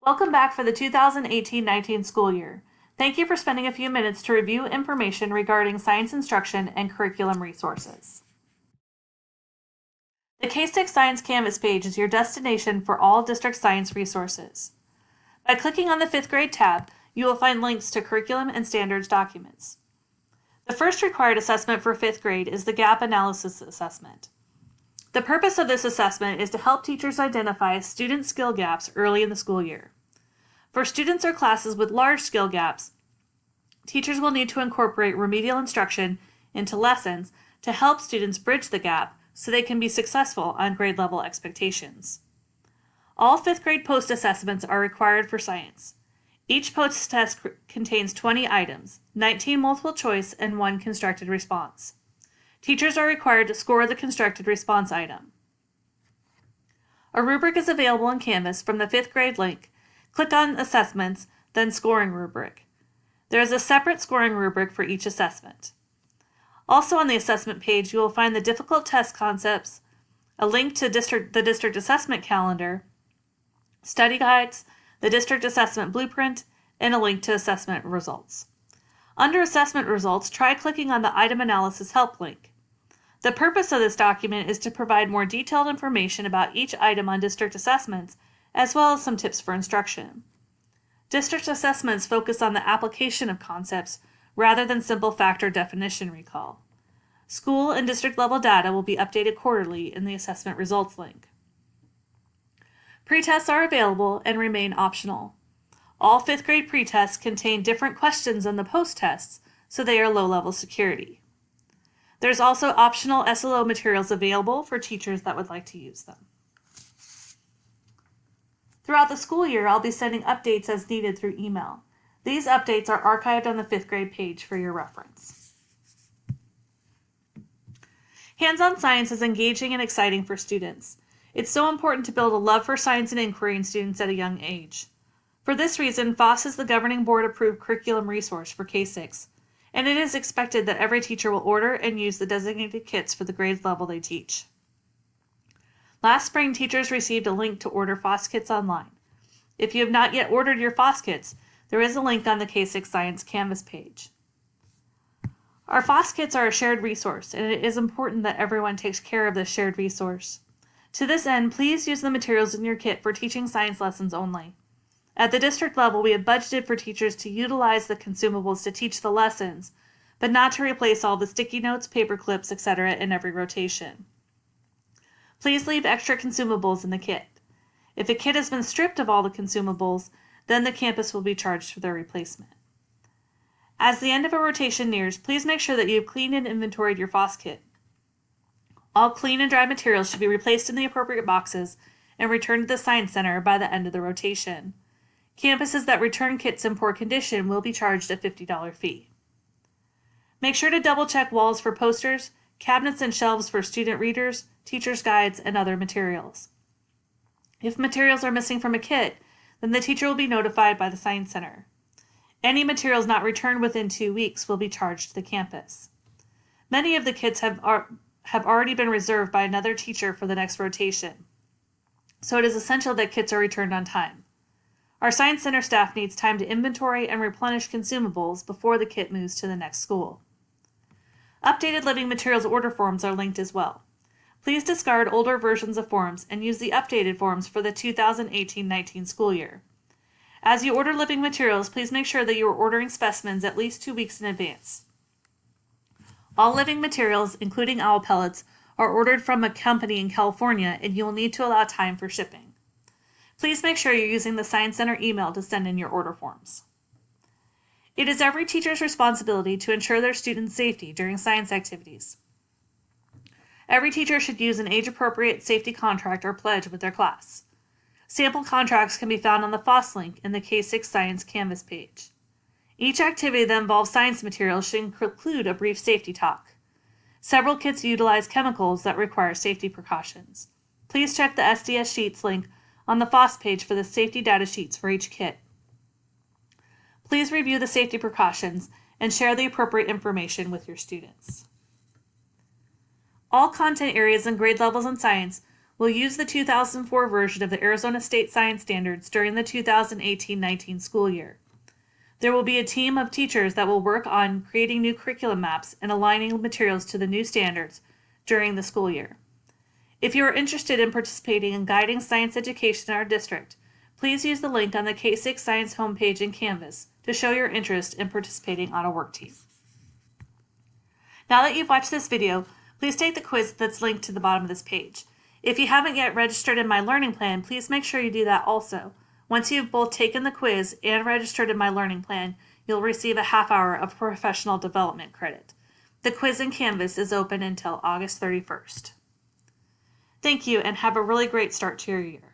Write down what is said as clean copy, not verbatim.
Welcome back for the 2018-19 school year. Thank you for spending a few minutes to review information regarding science instruction and curriculum resources. The K6 Science Canvas page is your destination for all district science resources. By clicking on the 5th grade tab, you will find links to curriculum and standards documents. The first required assessment for 5th grade is the Gap Analysis Assessment. The purpose of this assessment is to help teachers identify student skill gaps early in the school year. For students or classes with large skill gaps, teachers will need to incorporate remedial instruction into lessons to help students bridge the gap so they can be successful on grade level expectations. All 5th grade post assessments are required for science. Each post test contains 20 items, 19 multiple choice, and 1 constructed response. Teachers are required to score the constructed response item. A rubric is available in Canvas from the 5th grade link. Click on Assessments, then Scoring Rubric. There is a separate scoring rubric for each assessment. Also on the assessment page, you will find the difficult test concepts, a link to the district assessment calendar, study guides, the district assessment blueprint, and a link to assessment results. Under Assessment Results, try clicking on the Item Analysis Help link. The purpose of this document is to provide more detailed information about each item on district assessments, as well as some tips for instruction. District assessments focus on the application of concepts rather than simple fact or definition recall. School and district level data will be updated quarterly in the Assessment Results link. Pretests are available and remain optional. All 5th grade pretests contain different questions than the post tests, so they are low-level security. There's also optional SLO materials available for teachers that would like to use them. Throughout the school year, I'll be sending updates as needed through email. These updates are archived on the 5th grade page for your reference. Hands-on science is engaging and exciting for students. It's so important to build a love for science and inquiry in students at a young age. For this reason, FOSS is the governing board-approved curriculum resource for K6, and it is expected that every teacher will order and use the designated kits for the grade level they teach. Last spring, teachers received a link to order FOSS kits online. If you have not yet ordered your FOSS kits, there is a link on the K6 Science Canvas page. Our FOSS kits are a shared resource, and it is important that everyone takes care of this shared resource. To this end, please use the materials in your kit for teaching science lessons only. At the district level, we have budgeted for teachers to utilize the consumables to teach the lessons, but not to replace all the sticky notes, paper clips, etc. in every rotation. Please leave extra consumables in the kit. If a kit has been stripped of all the consumables, then the campus will be charged for their replacement. As the end of a rotation nears, please make sure that you have cleaned and inventoried your FOSS kit. All clean and dry materials should be replaced in the appropriate boxes and returned to the Science Center by the end of the rotation. Campuses that return kits in poor condition will be charged a $50 fee. Make sure to double-check walls for posters, cabinets and shelves for student readers, teacher's guides, and other materials. If materials are missing from a kit, then the teacher will be notified by the Science Center. Any materials not returned within 2 weeks will be charged to the campus. Many of the kits have already been reserved by another teacher for the next rotation, so it is essential that kits are returned on time. Our Science Center staff needs time to inventory and replenish consumables before the kit moves to the next school. Updated living materials order forms are linked as well. Please discard older versions of forms and use the updated forms for the 2018-19 school year. As you order living materials, please make sure that you are ordering specimens at least 2 weeks in advance. All living materials, including owl pellets, are ordered from a company in California, and you will need to allow time for shipping. Please make sure you're using the Science Center email to send in your order forms. It is every teacher's responsibility to ensure their students' safety during science activities. Every teacher should use an age-appropriate safety contract or pledge with their class. Sample contracts can be found on the FOSS link in the K6 Science Canvas page. Each activity that involves science materials should include a brief safety talk. Several kits utilize chemicals that require safety precautions. Please check the SDS Sheets link on the FOSS page for the safety data sheets for each kit. Please review the safety precautions and share the appropriate information with your students. All content areas and grade levels in science will use the 2004 version of the Arizona State Science Standards during the 2018-19 school year. There will be a team of teachers that will work on creating new curriculum maps and aligning materials to the new standards during the school year. If you are interested in participating in guiding science education in our district, please use the link on the K6 Science homepage in Canvas to show your interest in participating on a work team. Now that you've watched this video, please take the quiz that's linked to the bottom of this page. If you haven't yet registered in My Learning Plan, please make sure you do that also. Once you've both taken the quiz and registered in My Learning Plan, you'll receive a half hour of professional development credit. The quiz in Canvas is open until August 31st. Thank you, and have a really great start to your year.